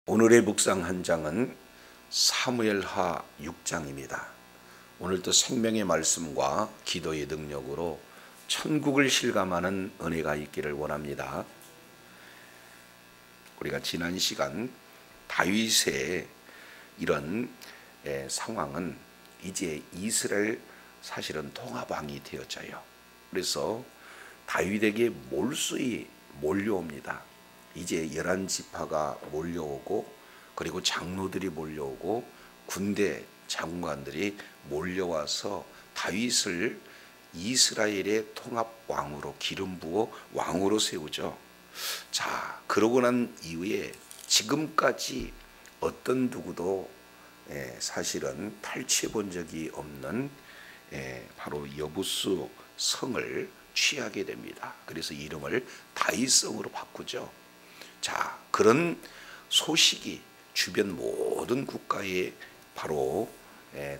오늘의 묵상 한 장은 사무엘하 6장입니다. 오늘도 생명의 말씀과 기도의 능력으로 천국을 실감하는 은혜가 있기를 원합니다. 우리가 지난 시간 다윗의 이런 상황은 이제 이스라엘 사실은 통합왕이 되어져요. 그래서 다윗에게 몰수히 몰려옵니다. 이제 11지파가 몰려오고, 그리고 장로들이 몰려오고, 군대 장관들이 몰려와서 다윗을 이스라엘의 통합왕으로 기름 부어 왕으로 세우죠. 자, 그러고 난 이후에 지금까지 어떤 누구도 사실은 탈취해 본 적이 없는 바로 여부수 성을 취하게 됩니다. 그래서 이름을 다윗성으로 바꾸죠. 자, 그런 소식이 주변 모든 국가에 바로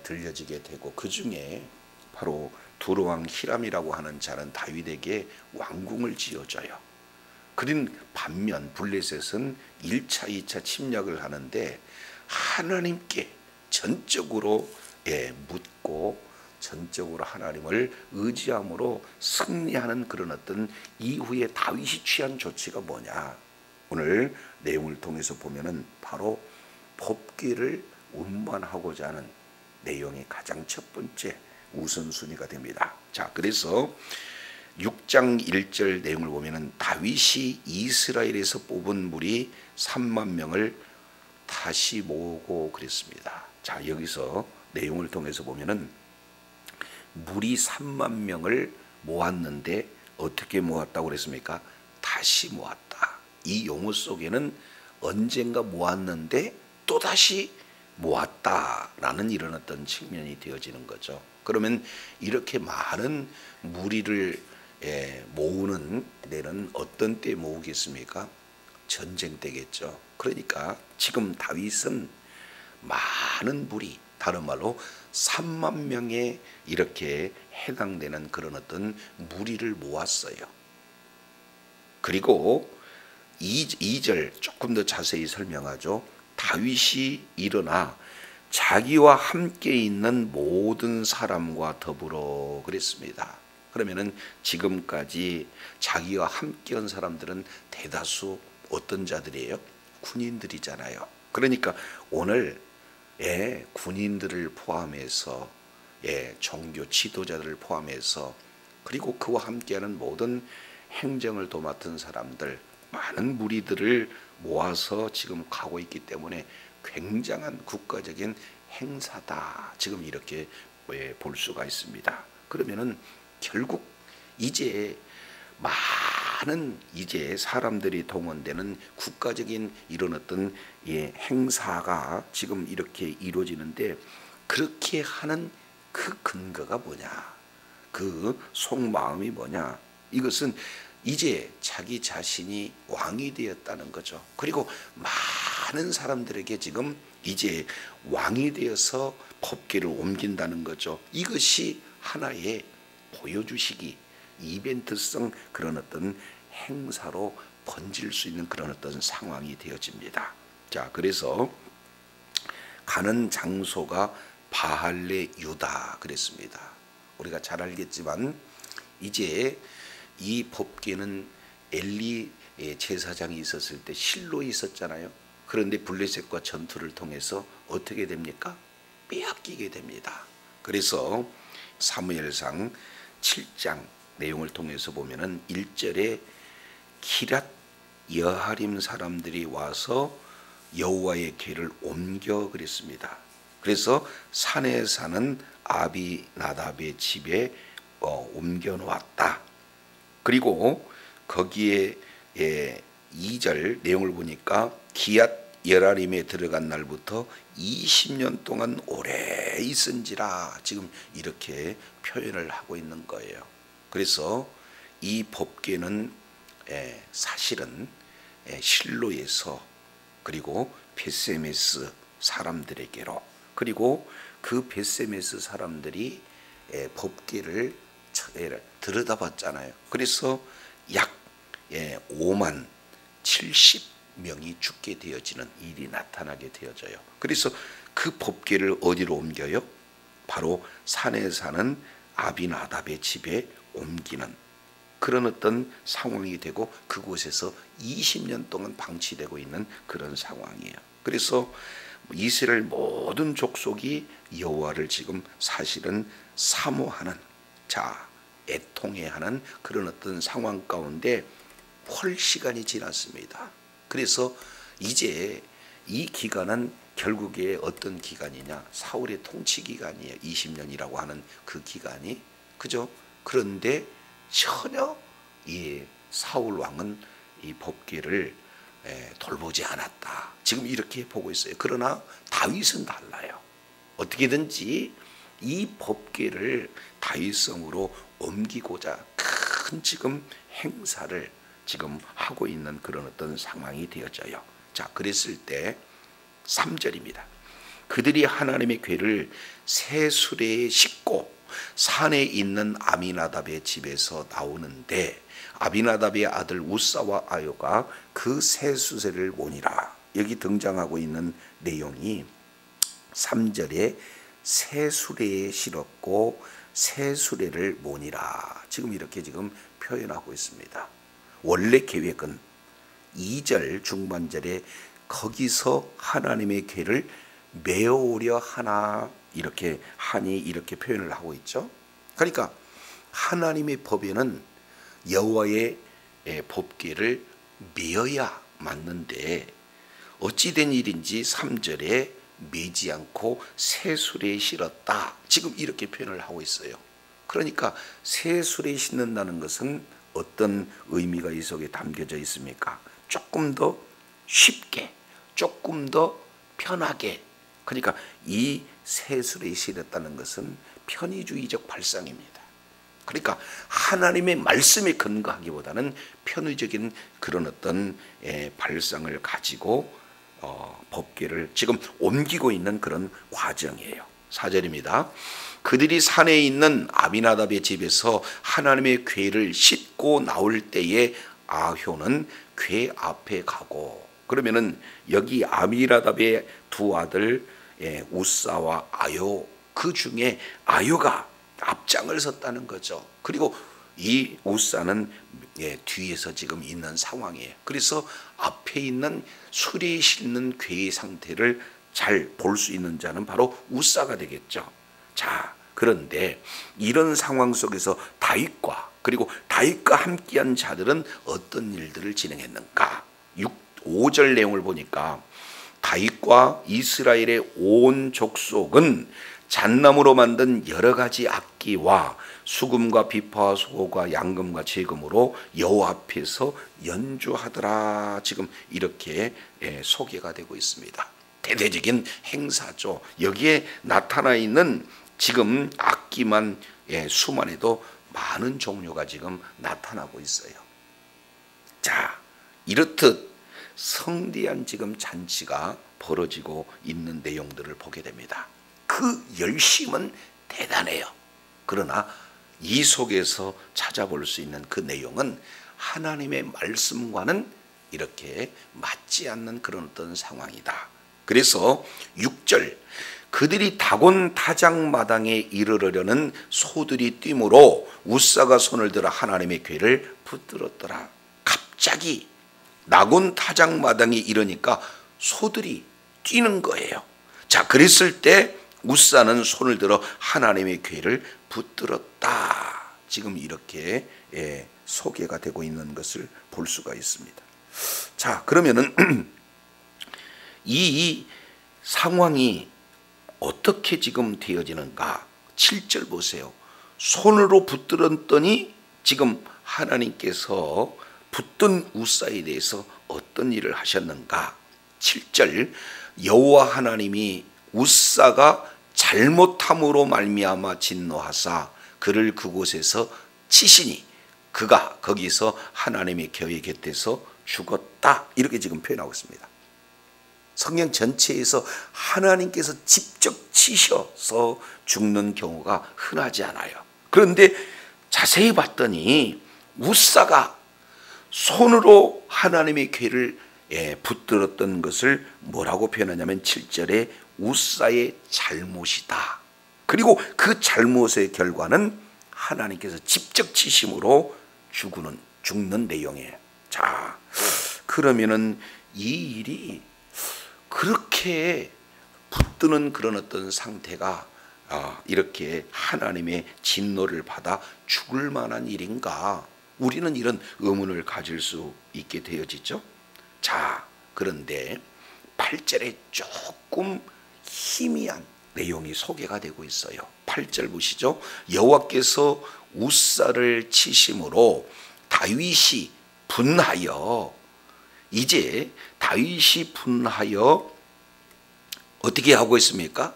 들려지게 되고, 그 중에 바로 두로왕 히람이라고 하는 자는 다윗에게 왕궁을 지어줘요. 그린 반면 블레셋은 1차, 2차 침략을 하는데 하나님께 전적으로 묻고 전적으로 하나님을 의지함으로 승리하는 그런 어떤 이후에 다윗이 취한 조치가 뭐냐? 오늘 내용을 통해서 보면은 바로 법궤를 운반하고자 하는 내용이 가장 첫 번째 우선순위가 됩니다. 자, 그래서 6장 1절 내용을 보면은 다윗이 이스라엘에서 뽑은 무리 3만 명을 다시 모으고 그랬습니다. 자, 여기서 내용을 통해서 보면은 무리 3만 명을 모았는데 어떻게 모았다고 그랬습니까? 다시 모았다. 이 용어 속에는 언젠가 모았는데 또다시 모았다라는 이런 어떤 측면이 되어지는 거죠. 그러면 이렇게 많은 무리를 모으는 데는 어떤 때 모으겠습니까? 전쟁 때겠죠. 그러니까 지금 다윗은 많은 무리, 다른 말로 3만 명에 이렇게 해당되는 그런 어떤 무리를 모았어요. 그리고 2절 조금 더 자세히 설명하죠. 다윗이 일어나 자기와 함께 있는 모든 사람과 더불어 그랬습니다. 그러면은 지금까지 자기와 함께 한 사람들은 대다수 어떤 자들이에요? 군인들이잖아요. 그러니까 오늘 군인들을 포함해서 종교 지도자들을 포함해서, 그리고 그와 함께하는 모든 행정을 도맡은 사람들, 많은 무리들을 모아서 지금 가고 있기 때문에 굉장한 국가적인 행사다, 지금 이렇게 볼 수가 있습니다. 그러면은 결국 이제 많은 이제 사람들이 동원되는 국가적인 이런 어떤 행사가 지금 이렇게 이루어지는데, 그렇게 하는 그 근거가 뭐냐, 그 속마음이 뭐냐, 이것은 이제 자기 자신이 왕이 되었다는 거죠. 그리고 많은 사람들에게 지금 이제 왕이 되어서 법궤를 옮긴다는 거죠. 이것이 하나의 보여주시기, 이벤트성 그런 어떤 행사로 번질 수 있는 그런 어떤 상황이 되어집니다. 자, 그래서 가는 장소가 바할레 유다 그랬습니다. 우리가 잘 알겠지만 이제 이 법궤는 엘리 제사장이 있었을 때 실로에 있었잖아요. 그런데 블레셋과 전투를 통해서 어떻게 됩니까? 빼앗기게 됩니다. 그래서 사무엘상 7장 내용을 통해서 보면은 1절에 기랏 여하림 사람들이 와서 여호와의 궤를 옮겨 그랬습니다. 그래서 산에 사는 아비나답의 집에 옮겨 놓았다. 그리고 거기에 2절 내용을 보니까 기앗 여라림에 들어간 날부터 20년 동안 오래 있은지라, 지금 이렇게 표현을 하고 있는 거예요. 그래서 이 법궤는 사실은 실로에서, 그리고 벳세메스 사람들에게로, 그리고 그 벳세메스 사람들이 법궤를 들여다봤잖아요. 그래서 약 5만 70 명이 죽게 되어지는 일이 나타나게 되어져요. 그래서 그 법궤를 어디로 옮겨요? 바로 산에 사는 아비나답의 집에 옮기는 그런 어떤 상황이 되고 그곳에서 20년 동안 방치되고 있는 그런 상황이에요. 그래서 이스라엘 모든 족속이 여호와를 지금 사실은 사모하는, 애통해하는 그런 어떤 상황 가운데 시간이 지났습니다. 그래서 이제 이 기간은 결국에 어떤 기간이냐? 사울의 통치 기간이에요. 20년이라고 하는 그 기간이, 그죠? 그런데 전혀 이 사울 왕은 이 법궤를 돌보지 않았다. 지금 이렇게 보고 있어요. 그러나 다윗은 달라요. 어떻게든지 이 법궤를 다윗성으로 옮기고자 큰 지금 행사를 지금 하고 있는 그런 어떤 상황이 되어져요. 자, 그랬을 때 3절입니다. 그들이 하나님의 궤를 새 수레에 싣고 산에 있는 아미나답의 집에서 나오는데 아비나답의 아들 우사와 아요가 그 새 수레를 모니라. 여기 등장하고 있는 내용이 3절에 새 수레에 실었고 새 수레를 모니라. 지금 이렇게 지금 표현하고 있습니다. 원래 계획은 2절 중반절에 거기서 하나님의 궤를 메어오려 하나 이렇게 하니 이렇게 표현을 하고 있죠. 그러니까 하나님의 법에는 여호와의 법궤를 메어야 맞는데 어찌된 일인지 3절에 메지 않고 새 수레에 실었다. 지금 이렇게 표현을 하고 있어요. 그러니까 새 수레에 싣는다는 것은 어떤 의미가 이 속에 담겨져 있습니까? 조금 더 쉽게, 조금 더 편하게. 그러니까 이 새 수레에 실었다는 것은 편의주의적 발상입니다. 그러니까 하나님의 말씀에 근거하기보다는 편의적인 그런 어떤 발상을 가지고 법궤를 지금 옮기고 있는 그런 과정이에요. 4절입니다. 그들이 산에 있는 아비나답의 집에서 하나님의 궤를 싣고 나올 때에 아효는 궤 앞에 가고, 그러면은 여기 아비나답의 두 아들 우사와 아요, 그 중에 아요가 앞장을 섰다는 거죠. 그리고 이 우사는 뒤에서 지금 있는 상황이에요. 그래서 앞에 있는 수레에 싣는 궤의 상태를 잘 볼 수 있는 자는 바로 우사가 되겠죠. 자, 그런데 이런 상황 속에서 다윗과 그리고 다윗과 함께한 자들은 어떤 일들을 진행했는가? 5절 내용을 보니까 다윗과 이스라엘의 온 족속은 잣나무로 만든 여러 가지 악기와 수금과 비파와 소고과 양금과 제금으로 여호와 앞에서 연주하더라. 지금 이렇게 소개가 되고 있습니다. 대대적인 행사죠. 여기에 나타나 있는 지금 악기만 수만 해도 많은 종류가 지금 나타나고 있어요. 자, 이렇듯 성대한 지금 잔치가 벌어지고 있는 내용들을 보게 됩니다. 그 열심은 대단해요. 그러나 이 속에서 찾아볼 수 있는 그 내용은 하나님의 말씀과는 이렇게 맞지 않는 그런 어떤 상황이다. 그래서 6절, 그들이 다곤 타작마당에 이르려는 소들이 뛰므로 우사가 손을 들어 하나님의 궤를 붙들었더라. 갑자기 나곤 타작마당에 이르니까 소들이 뛰는 거예요. 자, 그랬을 때 우사는 손을 들어 하나님의 궤를 붙들었다. 지금 이렇게 소개가 되고 있는 것을 볼 수가 있습니다. 자, 그러면은 이 상황이 어떻게 지금 되어지는가? 7절 보세요. 손으로 붙들었더니 지금 하나님께서 붙든 우사에 대해서 어떤 일을 하셨는가? 7절, 여호와 하나님이 우사가 잘못함으로 말미암아 진노하사 그를 그곳에서 치시니 그가 거기서 하나님의 궤 곁에서 죽었다. 이렇게 지금 표현하고 있습니다. 성경 전체에서 하나님께서 직접 치셔서 죽는 경우가 흔하지 않아요. 그런데 자세히 봤더니 우사가 손으로 하나님의 궤를 붙들었던 것을 뭐라고 표현하냐면 7절에 우사의 잘못이다. 그리고 그 잘못의 결과는 하나님께서 직접 치심으로 죽는 내용이에요. 자, 그러면은 이 일이 그렇게 붙드는 그런 어떤 상태가 이렇게 하나님의 진노를 받아 죽을 만한 일인가? 우리는 이런 의문을 가질 수 있게 되어지죠. 자, 그런데 8절에 조금 희미한 내용이 소개가 되고 있어요. 8절 보시죠. 여호와께서 우사를 치심으로 다윗이 분하여, 이제 다윗이 분하여 어떻게 하고 있습니까?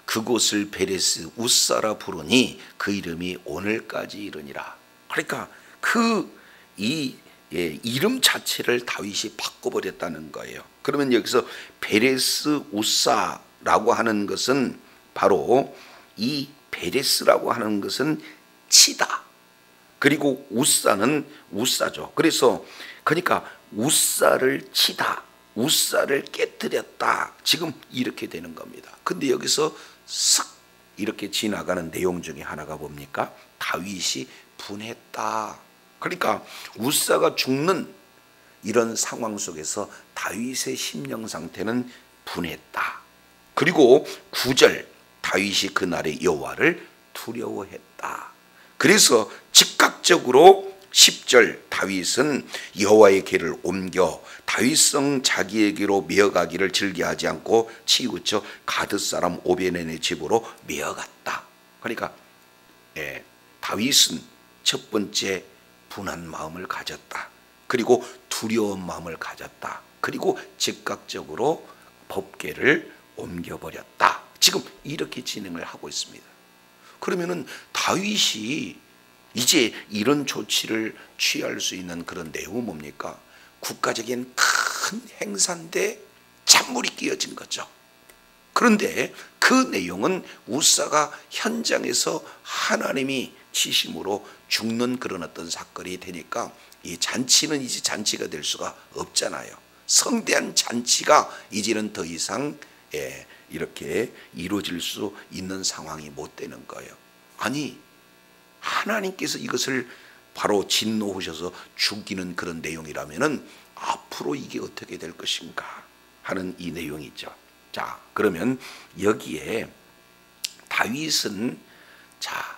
그곳을 베레스 우사라 부르니 그 이름이 오늘까지 이르니라. 그러니까 이름 자체를 다윗이 바꿔버렸다는 거예요. 그러면 여기서 베레스 우사라고 하는 것은 바로 이 베레스라고 하는 것은 치다. 그리고 우사는 우사죠. 그러니까 우사를 치다, 우사를 깨뜨렸다. 지금 이렇게 되는 겁니다. 근데 여기서 쓱 이렇게 지나가는 내용 중에 하나가 뭡니까? 다윗이 분했다. 그러니까 우사가 죽는 이런 상황 속에서 다윗의 심령 상태는 분했다. 그리고 9절 다윗이 그날의 여호와를 두려워했다. 그래서 즉각적으로 10절 다윗은 여호와의 궤를 옮겨 다윗성 자기에게로 메어가기를 즐겨하지 않고 치우쳐 가드 사람 오베덴의 집으로 메어갔다. 그러니까 다윗은 첫 번째 분한 마음을 가졌다. 그리고 두려운 마음을 가졌다. 그리고 즉각적으로 법궤를 옮겨버렸다. 지금 이렇게 진행을 하고 있습니다. 그러면은 다윗이 이제 이런 조치를 취할 수 있는 그런 내용은 뭡니까? 국가적인 큰 행사인데 잔물이 끼어진 거죠. 그런데 그 내용은 우사가 현장에서 하나님이 치심으로 죽는 그런 어떤 사건이 되니까 이 잔치는 이제 잔치가 될 수가 없잖아요. 성대한 잔치가 이제는 더 이상 이렇게 이루어질 수 있는 상황이 못 되는 거예요. 아니, 하나님께서 이것을 바로 진노하셔서 죽이는 그런 내용이라면은 앞으로 이게 어떻게 될 것인가 하는 이 내용이죠. 자, 그러면 여기에 다윗은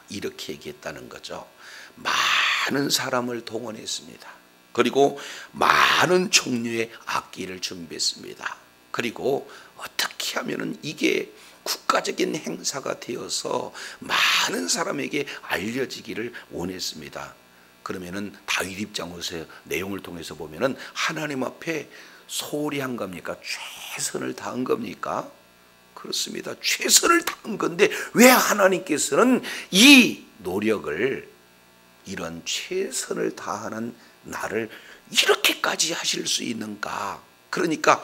이렇게 얘기했다는 거죠. 많은 사람을 동원했습니다. 그리고 많은 종류의 악기를 준비했습니다. 그리고 어떻게 하면은 이게 국가적인 행사가 되어서 많은 사람에게 알려지기를 원했습니다. 그러면은 다윗 입장으로서 내용을 통해서 보면은 하나님 앞에 소홀히 한 겁니까? 최선을 다한 겁니까? 그렇습니다. 최선을 다한 건데 왜 하나님께서는 이 노력을, 이런 최선을 다하는 나를 이렇게까지 하실 수 있는가? 그러니까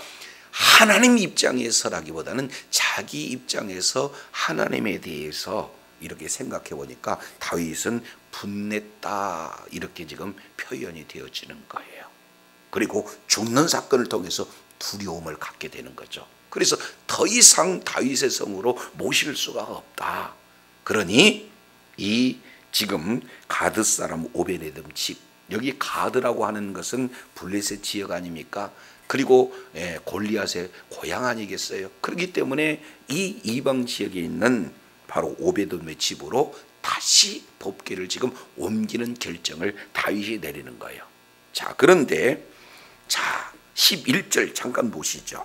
하나님 입장에서라기보다는 자기 입장에서 하나님에 대해서 이렇게 생각해 보니까 다윗은 분냈다, 이렇게 지금 표현이 되어지는 거예요. 그리고 죽는 사건을 통해서 두려움을 갖게 되는 거죠. 그래서 더 이상 다윗의 성으로 모실 수가 없다. 그러니 이 지금 가드 사람 오베데돔 집, 여기 가드라고 하는 것은 블레셋 지역 아닙니까? 그리고 골리앗의 고향 아니겠어요? 그렇기 때문에 이 이방 지역에 있는 바로 오베돔의 집으로 다시 법궤를 지금 옮기는 결정을 다윗이 내리는 거예요. 자, 그런데 11절 잠깐 보시죠.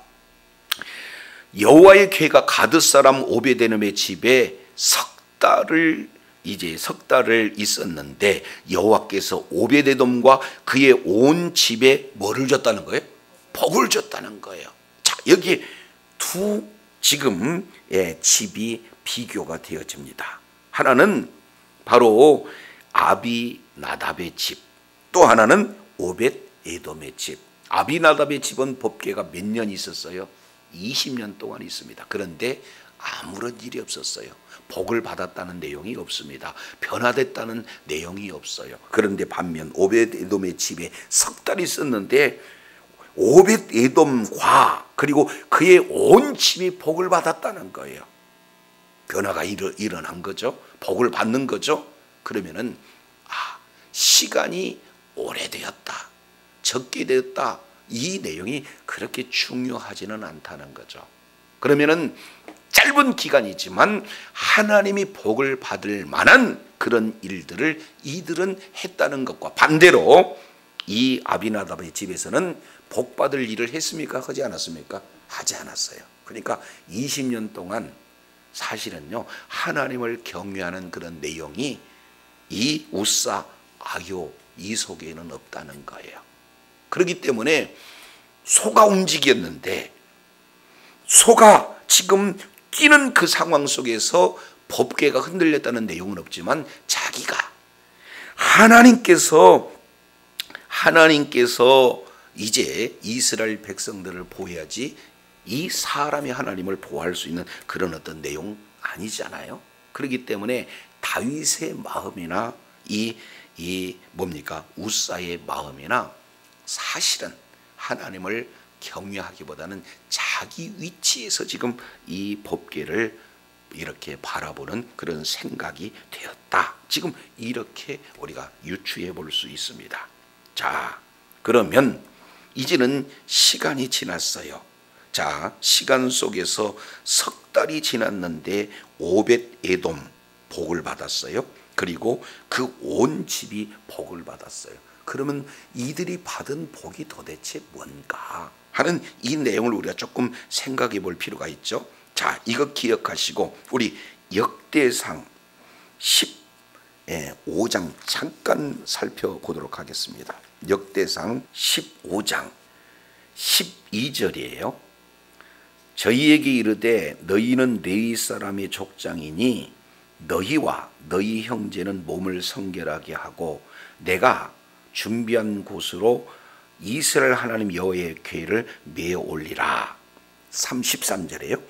여호와의 궤가 가드 사람 오베데돔의 집에 석 달을 있었는데 여호와께서 오베데돔과 그의 온 집에 뭐를 줬다는 거예요? 복을 줬다는 거예요. 자, 여기 두 지금 집이 비교가 되어집니다. 하나는 바로 아비나답의 집, 또 하나는 오벳에돔의 집. 아비나답의 집은 법궤가 몇 년 있었어요? 20년 동안 있습니다. 그런데 아무런 일이 없었어요. 복을 받았다는 내용이 없습니다. 변화됐다는 내용이 없어요. 그런데 반면 오벳에돔의 집에 석 달이 있었는데 오벳 에돔과 그리고 그의 온 집이 복을 받았다는 거예요. 변화가 일어난 거죠. 복을 받는 거죠. 그러면은 시간이 오래되었다, 적게 되었다, 이 내용이 그렇게 중요하지는 않다는 거죠. 그러면은 짧은 기간이지만 하나님이 복을 받을 만한 그런 일들을 이들은 했다는 것과 반대로 이 아비나답의 집에서는 복 받을 일을 했습니까? 하지 않았습니까? 하지 않았어요. 그러니까 20년 동안 사실은요, 하나님을 경외하는 그런 내용이 이 우사, 아요 이 속에는 없다는 거예요. 그렇기 때문에 소가 움직였는데 소가 지금 뛰는 그 상황 속에서 법궤가 흔들렸다는 내용은 없지만 자기가 하나님께서 이제 이스라엘 백성들을 보호해야지 이 사람이 하나님을 보호할 수 있는 그런 어떤 내용 아니잖아요. 그렇기 때문에 다윗의 마음이나 이 뭡니까? 우사의 마음이나 사실은 하나님을 경외하기보다는 자기 위치에서 지금 이 법궤를 이렇게 바라보는 그런 생각이 되었다. 지금 이렇게 우리가 유추해 볼 수 있습니다. 자, 그러면 이제는 시간이 지났어요. 자, 시간 속에서 석 달이 지났는데 오벳 에돔 복을 받았어요. 그리고 그 온 집이 복을 받았어요. 그러면 이들이 받은 복이 도대체 뭔가 하는 이 내용을 우리가 조금 생각해 볼 필요가 있죠. 자, 이거 기억하시고 우리 역대상 15장 잠깐 살펴보도록 하겠습니다. 역대상 15장 12절이에요. 저희에게 이르되 너희는 레위 사람의 족장이니 너희와 너희 형제는 몸을 성결하게 하고 내가 준비한 곳으로 이스라엘 하나님 여호와의 궤를 메어 올리라. 33절에요.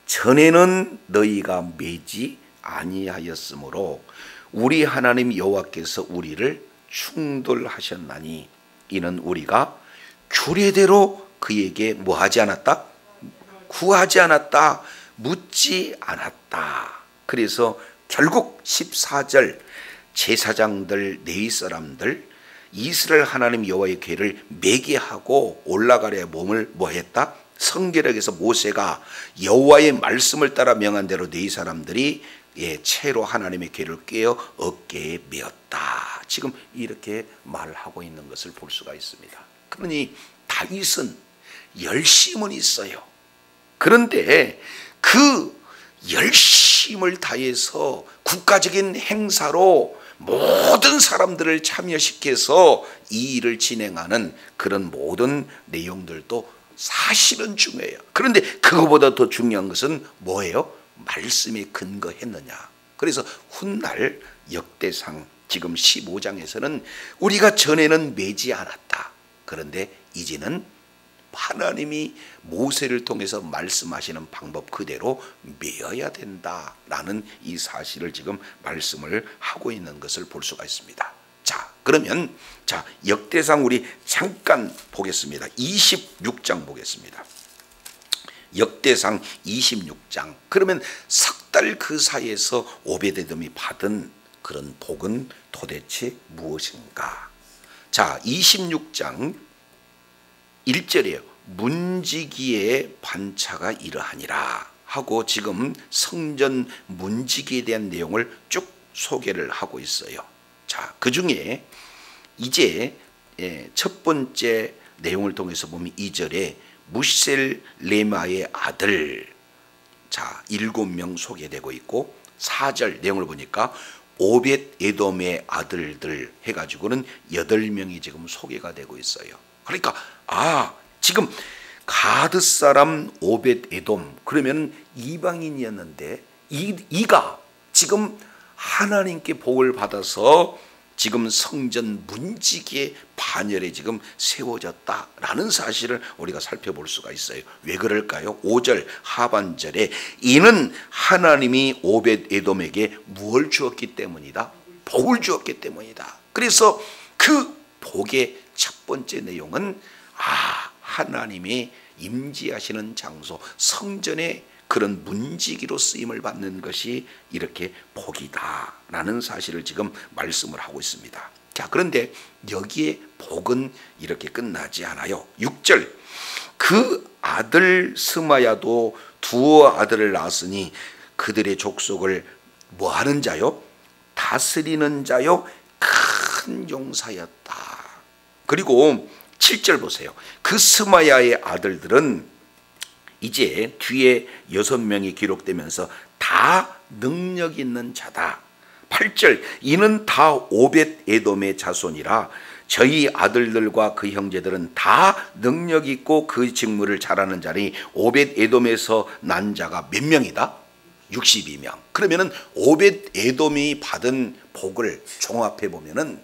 전에는 너희가 매지 아니하였으므로 우리 하나님 여호와께서 우리를 충돌하셨나니 이는 우리가 규례대로 그에게 뭐하지 않았다? 구하지 않았다, 묻지 않았다. 그래서 결국 14절 제사장들, 레위 사람들 이스라엘 하나님 여호와의 궤를 매게 하고 올라가려 몸을 뭐했다? 성결하게 해서 모세가 여호와의 말씀을 따라 명한 대로 레위 사람들이 채로 하나님의 궤를 꿰어 어깨에 메었다. 지금 이렇게 말하고 있는 것을 볼 수가 있습니다. 그러니 다윗은 열심은 있어요. 그런데 그 열심을 다해서 국가적인 행사로 모든 사람들을 참여시켜서 이 일을 진행하는 그런 모든 내용들도 사실은 중요해요. 그런데 그거보다 더 중요한 것은 뭐예요? 말씀에 근거했느냐. 그래서 훗날 역대상 지금 15장에서는 우리가 전에는 매지 않았다. 그런데 이제는 하나님이 모세를 통해서 말씀하시는 방법 그대로 메어야 된다라는 이 사실을 지금 말씀을 하고 있는 것을 볼 수가 있습니다. 자, 그러면 역대상 우리 잠깐 보겠습니다. 26장 보겠습니다. 역대상 26장. 그러면 석 달 그 사이에서 오베데돔이 받은 그런 복은 도대체 무엇인가? 자, 26장 1절이에요. 문지기의 반차가 이러하니라 하고 지금 성전 문지기에 대한 내용을 쭉 소개를 하고 있어요. 자, 그 중에 이제 첫 번째 내용을 통해서 보면 2절에 무셀 레마의 아들, 자, 7명 소개되고 있고 4절 내용을 보니까 오벳 에돔의 아들들 해가지고는 8명이 지금 소개가 되고 있어요. 그러니까 지금 가드 사람 오벳 에돔, 그러면 이방인이었는데 이가 지금 하나님께 복을 받아서 지금 성전 문지기의 반열에 지금 세워졌다라는 사실을 우리가 살펴볼 수가 있어요. 왜 그럴까요? 5절 하반절에 이는 하나님이 오벳 에돔에게 무엇을 주었기 때문이다? 복을 주었기 때문이다. 그래서 그 복의 첫 번째 내용은 하나님의 임재하시는 장소, 성전의 그런 문지기로 쓰임을 받는 것이 이렇게 복이다라는 사실을 지금 말씀을 하고 있습니다. 자, 그런데 여기에 복은 이렇게 끝나지 않아요. 6절, 그 아들 스마야도 두 아들을 낳았으니 그들의 족속을 뭐하는 자요? 다스리는 자요, 큰 용사였다. 그리고 7절 보세요. 그 스마야의 아들들은 이제 뒤에 6명이 기록되면서 다 능력 있는 자다. 8절, 이는 다 오벳 에돔의 자손이라 저희 아들들과 그 형제들은 다 능력 있고 그 직무를 잘하는 자니 오벳 에돔에서 난 자가 몇 명이다? 62명. 그러면은 오벳 에돔이 받은 복을 종합해 보면은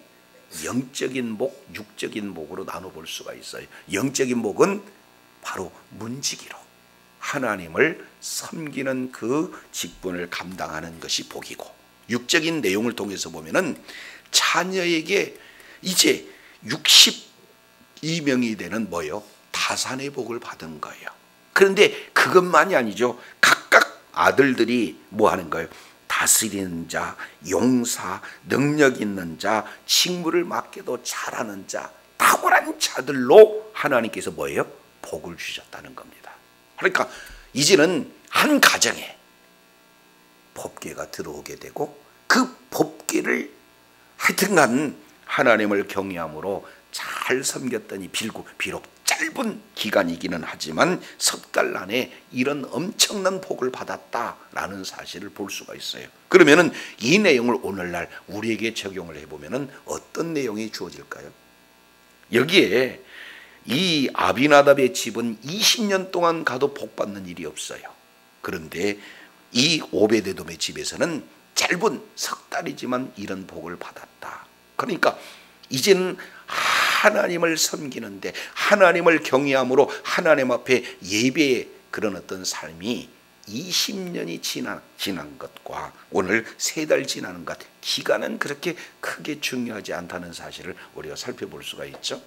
영적인 복, 육적인 복으로 나눠볼 수가 있어요. 영적인 복은 바로 문지기로 하나님을 섬기는 그 직분을 감당하는 것이 복이고, 육적인 내용을 통해서 보면은 자녀에게 이제 62명이 되는 뭐요? 다산의 복을 받은 거예요. 그런데 그것만이 아니죠. 각각 아들들이 뭐 하는 거예요? 다스리는 자, 용사, 능력 있는 자, 직무를 맡기도 잘하는 자, 탁월한 자들로 하나님께서 뭐예요? 복을 주셨다는 겁니다. 그러니까 이제는 한 가정에 법궤가 들어오게 되고 그 법궤를 하여튼간 하나님을 경외함으로 잘 섬겼더니 비록 짧은 기간이기는 하지만 석 달 안에 이런 엄청난 복을 받았다라는 사실을 볼 수가 있어요. 그러면은 이 내용을 오늘날 우리에게 적용을 해보면은 어떤 내용이 주어질까요? 여기에 이 아비나답의 집은 20년 동안 가도 복 받는 일이 없어요. 그런데 이 오베데돔의 집에서는 짧은 석 달이지만 이런 복을 받았다. 그러니까 이제는 하나님을 섬기는데 하나님을 경외함으로 하나님 앞에 예배의 그런 어떤 삶이 20년이 지난 것과 오늘 3달 지나는 것, 기간은 그렇게 크게 중요하지 않다는 사실을 우리가 살펴볼 수가 있죠.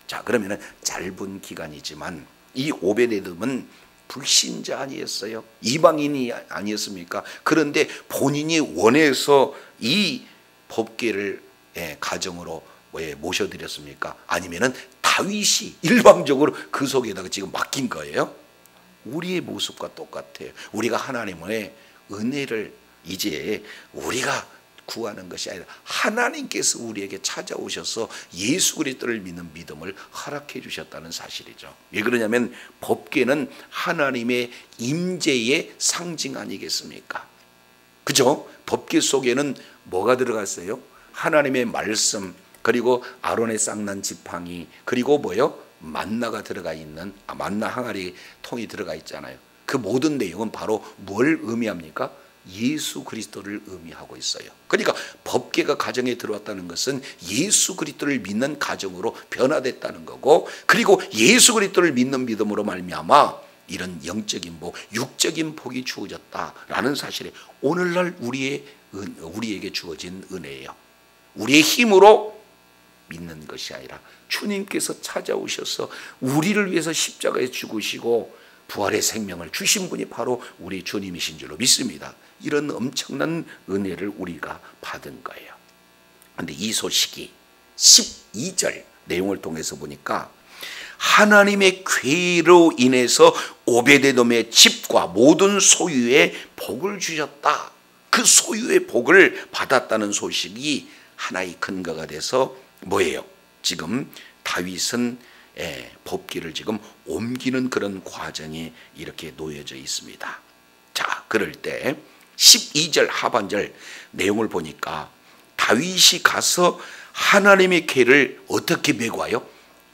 자, 그러면은 짧은 기간이지만 이 오베데돔은 불신자 아니었어요? 이방인이 아니었습니까? 그런데 본인이 원해서 이 법궤를 가정으로 왜 모셔드렸습니까? 아니면은 다윗이 일방적으로 그 속에다가 지금 맡긴 거예요? 우리의 모습과 똑같아요. 우리가 하나님의 은혜를 이제 우리가 구하는 것이 아니라 하나님께서 우리에게 찾아오셔서 예수 그리스도를 믿는 믿음을 허락해 주셨다는 사실이죠. 왜 그러냐면 법궤는 하나님의 임재의 상징 아니겠습니까? 그죠? 법궤 속에는 뭐가 들어갔어요? 하나님의 말씀, 그리고 아론의 쌍난 지팡이, 그리고 뭐요? 만나가 들어가 있는 만나 항아리 통이 들어가 있잖아요. 그 모든 내용은 바로 뭘 의미합니까? 예수 그리스도를 의미하고 있어요. 그러니까 법궤가 가정에 들어왔다는 것은 예수 그리스도를 믿는 가정으로 변화됐다는 거고, 그리고 예수 그리스도를 믿는 믿음으로 말미암아 이런 영적인 복, 육적인 복이 주어졌다라는 사실이 오늘날 우리에게 주어진 은혜예요. 우리의 힘으로 믿는 것이 아니라 주님께서 찾아오셔서 우리를 위해서 십자가에 죽으시고 부활의 생명을 주신 분이 바로 우리 주님이신 줄로 믿습니다. 이런 엄청난 은혜를 우리가 받은 거예요. 그런데 이 소식이 12절 내용을 통해서 보니까 하나님의 궤로 인해서 오베데돔의 집과 모든 소유에 복을 주셨다. 그 소유의 복을 받았다는 소식이 하나의 근거가 돼서 뭐예요? 지금 다윗은 법궤를 지금 옮기는 그런 과정이 이렇게 놓여져 있습니다. 자, 그럴 때 12절 하반절 내용을 보니까 다윗이 가서 하나님의 궤를 어떻게 메고 와요?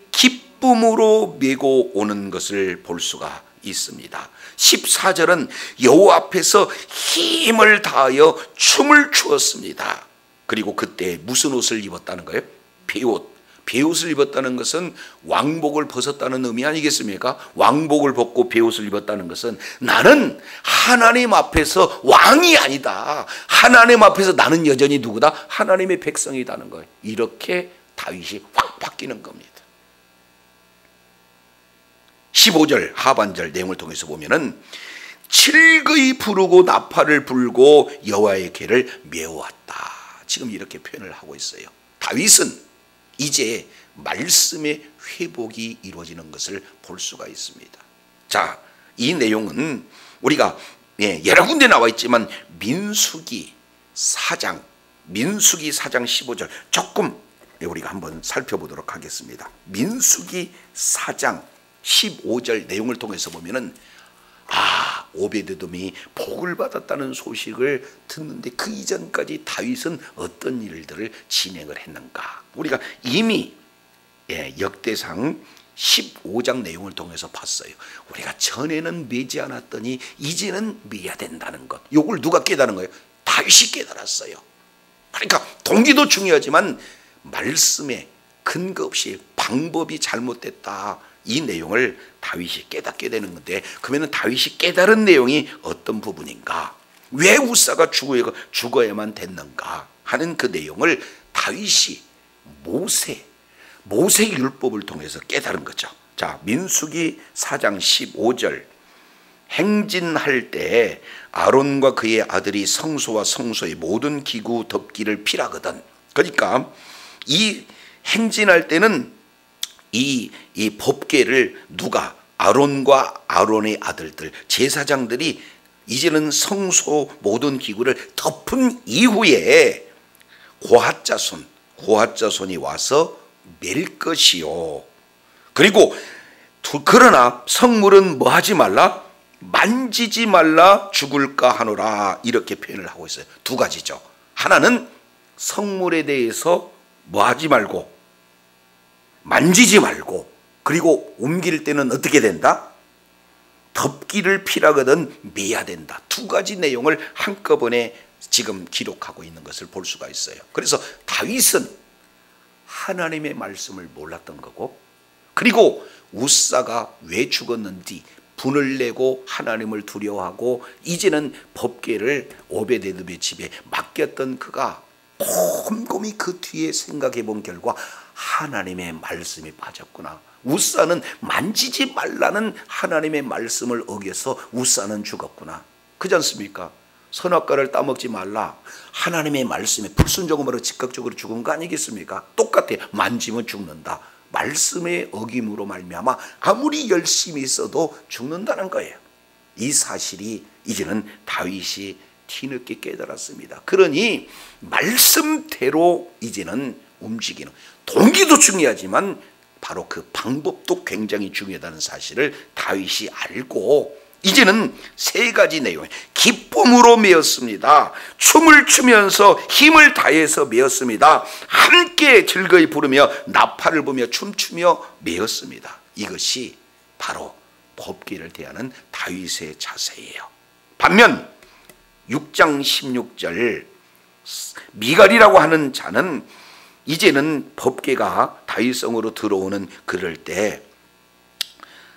기쁨으로 메고 오는 것을 볼 수가 있습니다. 14절은 여호와 앞에서 힘을 다하여 춤을 추었습니다. 그리고 그때 무슨 옷을 입었다는 거예요? 베옷. 베옷을 입었다는 것은 왕복을 벗었다는 의미 아니겠습니까? 왕복을 벗고 베옷을 입었다는 것은 나는 하나님 앞에서 왕이 아니다. 하나님 앞에서 나는 여전히 누구다? 하나님의 백성이다는 거예요. 이렇게 다윗이 확 바뀌는 겁니다. 15절 하반절 내용을 통해서 보면은 칠거이 부르고 나팔을 불고 여호와의 궤를 메워왔다. 지금 이렇게 표현을 하고 있어요. 다윗은 이제 말씀의 회복이 이루어지는 것을 볼 수가 있습니다. 자, 이 내용은 우리가 여러 군데 나와 있지만 민수기 4장 15절 조금 우리가 한번 살펴보도록 하겠습니다. 민수기 4장 15절 내용을 통해서 보면은 오베드돔이 복을 받았다는 소식을 듣는데 그 이전까지 다윗은 어떤 일들을 진행을 했는가? 우리가 이미 역대상 15장 내용을 통해서 봤어요. 우리가 전에는 매지 않았더니 이제는 매야 된다는 것. 이걸 누가 깨달은 거예요? 다윗이 깨달았어요. 그러니까 동기도 중요하지만 말씀에 근거 없이 방법이 잘못됐다. 이 내용을 다윗이 깨닫게 되는 건데, 그러면 다윗이 깨달은 내용이 어떤 부분인가? 왜 우사가 죽어야만 됐는가 하는 그 내용을 다윗이 모세 율법을 통해서 깨달은 거죠. 자, 민수기 4장 15절 행진할 때 아론과 그의 아들이 성소와 성소의 모든 기구 덮기를 피라거든. 그러니까 이 행진할 때는 이 법궤를 누가, 아론과 아론의 아들들 제사장들이 이제는 성소 모든 기구를 덮은 이후에 고핫자손이 와서 맬 것이요. 그리고 그러나 성물은 뭐 하지 말라? 만지지 말라 죽을까 하노라. 이렇게 표현을 하고 있어요. 두 가지죠. 하나는 성물에 대해서 뭐 하지 말고, 만지지 말고, 그리고 옮길 때는 어떻게 된다? 덮기를 피라거든 매야 된다. 두 가지 내용을 한꺼번에 지금 기록하고 있는 것을 볼 수가 있어요. 그래서 다윗은 하나님의 말씀을 몰랐던 거고, 그리고 우사가 왜 죽었는지 분을 내고 하나님을 두려워하고 이제는 법궤를 오베데돔의 집에 맡겼던 그가 곰곰이 그 뒤에 생각해 본 결과 하나님의 말씀이 빠졌구나. 우사는 만지지 말라는 하나님의 말씀을 어겨서 우사는 죽었구나. 그렇지 않습니까? 선악과를 따먹지 말라. 하나님의 말씀에 불순종으로 즉각적으로 죽은 거 아니겠습니까? 똑같아요. 만지면 죽는다. 말씀의 어김으로 말미암아 아무리 열심히 있어도 죽는다는 거예요. 이 사실이 이제는 다윗이 뒤늦게 깨달았습니다. 그러니 말씀대로 이제는 움직이는, 동기도 중요하지만 바로 그 방법도 굉장히 중요하다는 사실을 다윗이 알고 이제는 세 가지 내용, 기쁨으로 메었습니다. 춤을 추면서 힘을 다해서 메었습니다. 함께 즐거이 부르며 나팔을 부며 춤추며 메었습니다. 이것이 바로 법궤를 대하는 다윗의 자세예요. 반면 6장 16절 미갈이라고 하는 자는 이제는 법궤가 다윗성으로 들어오는 그럴 때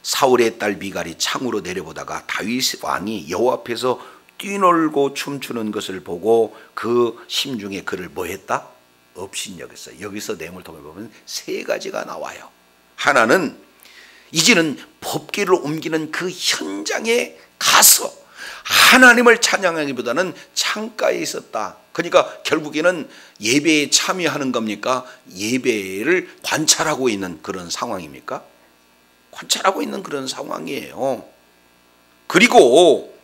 사울의 딸 미갈이 창으로 내려보다가 다윗 왕이 여호와 앞에서 뛰놀고 춤추는 것을 보고 그 심중에 그를 뭐 했다? 업신여겼어요. 여기서 내용을 통해 보면 세 가지가 나와요. 하나는 이제는 법궤를 옮기는 그 현장에 가서 하나님을 찬양하기보다는 창가에 있었다. 그러니까 결국에는 예배에 참여하는 겁니까? 예배를 관찰하고 있는 그런 상황입니까? 관찰하고 있는 그런 상황이에요. 그리고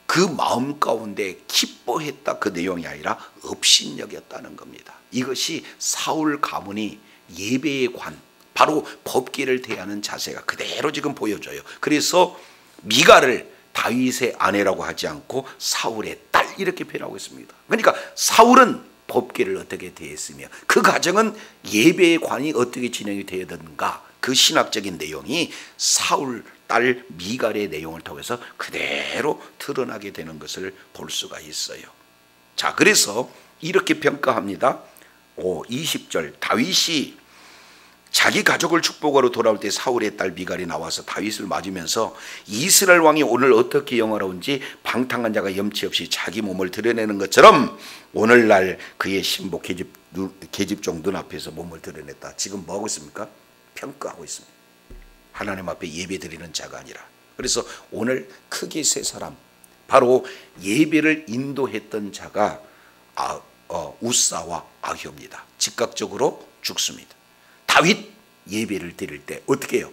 그 마음 가운데 기뻐했다, 그 내용이 아니라 업신여겼다는 겁니다. 이것이 사울 가문이 예배의 관, 바로 법궤를 대하는 자세가 그대로 지금 보여져요. 그래서 미갈을 다윗의 아내라고 하지 않고 사울의 딸 이렇게 표현하고 있습니다. 그러니까 사울은 법궤를 어떻게 대했으며 그 가정은 예배의 관이 어떻게 진행이 되어야 되는가, 그 신학적인 내용이 사울 딸 미갈의 내용을 통해서 그대로 드러나게 되는 것을 볼 수가 있어요. 자, 그래서 이렇게 평가합니다. 20절 다윗이 자기 가족을 축복하러 돌아올 때 사울의 딸 미갈이 나와서 다윗을 맞으면서 이스라엘 왕이 오늘 어떻게 영화로운지 방탕한 자가 염치 없이 자기 몸을 드러내는 것처럼 오늘날 그의 신복 계집종 눈앞에서 몸을 드러냈다. 지금 뭐하고 있습니까? 평가하고 있습니다. 하나님 앞에 예배 드리는 자가 아니라. 그래서 오늘 크게 세 사람, 바로 예배를 인도했던 자가 우사와 아히오입니다. 즉각적으로 죽습니다. 다윗 예배를 드릴 때 어떻게 해요?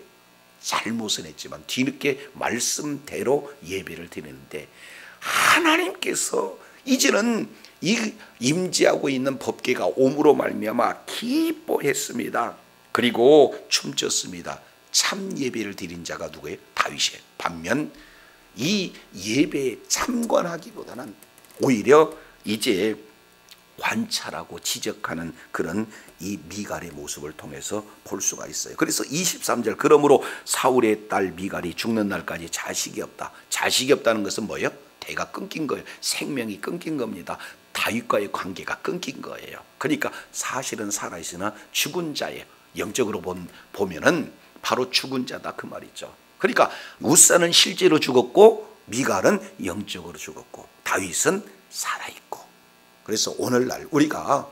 잘못은 했지만 뒤늦게 말씀대로 예배를 드리는데 하나님께서 이제는 이 임재하고 있는 법궤가 옴으로 말미암아 기뻐했습니다. 그리고 춤췄습니다. 참 예배를 드린 자가 누구예요? 다윗이에요. 반면 이 예배에 참관하기보다는 오히려 이제 관찰하고 지적하는 그런 이 미갈의 모습을 통해서 볼 수가 있어요. 그래서 23절, 그러므로 사울의 딸 미갈이 죽는 날까지 자식이 없다. 자식이 없다는 것은 뭐예요? 대가 끊긴 거예요. 생명이 끊긴 겁니다. 다윗과의 관계가 끊긴 거예요. 그러니까 사실은 살아있으나 죽은 자예요. 영적으로 보면은 바로 죽은 자다 그 말이죠. 그러니까 우사는 실제로 죽었고 미갈은 영적으로 죽었고 다윗은 살아있고. 그래서 오늘날 우리가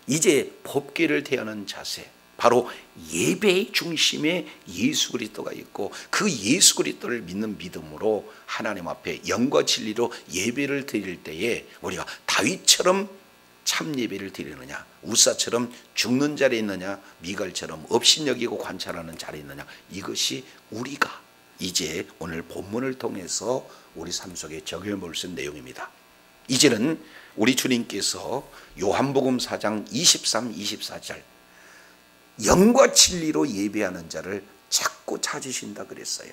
이제 법궤를 대하는 자세, 바로 예배의 중심에 예수 그리스도가 있고 그 예수 그리스도를 믿는 믿음으로 하나님 앞에 영과 진리로 예배를 드릴 때에 우리가 다윗처럼 참 예배를 드리느냐, 우사처럼 죽는 자리에 있느냐, 미갈처럼 업신여기고 관찰하는 자리에 있느냐, 이것이 우리가 이제 오늘 본문을 통해서 우리 삶 속에 적용해 볼 수 있는 내용입니다. 이제는 우리 주님께서 요한복음 4장 23, 24절 영과 진리로 예배하는 자를 자꾸 찾으신다 그랬어요.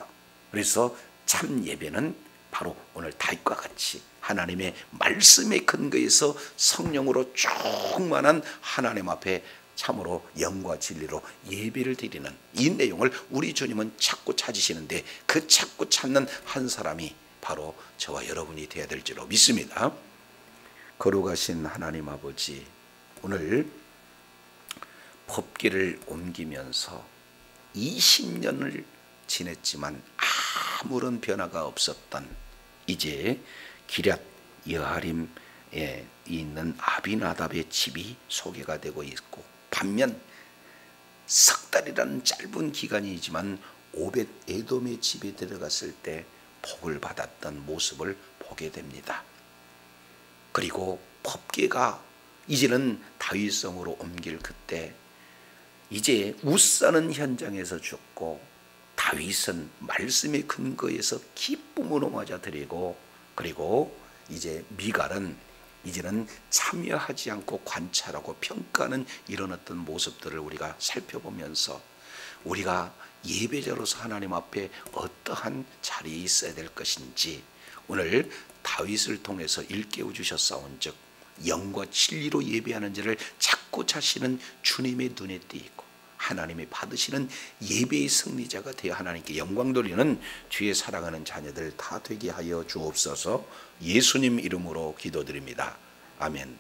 그래서 참 예배는 바로 오늘 다윗과 같이 하나님의 말씀의 근거에서 성령으로 충만한 하나님 앞에 참으로 영과 진리로 예배를 드리는 이 내용을 우리 주님은 자꾸 찾으시는데 그 자꾸 찾는 한 사람이 바로 저와 여러분이 되어야 될 줄로 믿습니다. 거룩하신 하나님 아버지, 오늘 법궤를 옮기면서 20년을 지냈지만 아무런 변화가 없었던 이제 기럇 여하림에 있는 아비나답의 집이 소개가 되고 있고, 반면 석 달이라는 짧은 기간이지만 오벳 에돔의 집에 들어갔을 때 복을 받았던 모습을 보게 됩니다. 그리고 법궤가 이제는 다윗성으로 옮길 그때 이제 우사는 현장에서 죽고 다윗은 말씀의 근거에서 기쁨으로 맞아들이고, 그리고 이제 미갈은 이제는 참여하지 않고 관찰하고 평가하는 이런 어떤 모습들을 우리가 살펴보면서 우리가 예배자로서 하나님 앞에 어떠한 자리에 있어야 될 것인지 오늘 다윗을 통해서 일깨워 주셨사온즉 영과 진리로 예배하는 자를 자꾸 찾으시는 주님의 눈에 띄고 하나님이 받으시는 예배의 승리자가 되어 하나님께 영광 돌리는 주의 사랑하는 자녀들 다 되게 하여 주옵소서. 예수님 이름으로 기도드립니다. 아멘.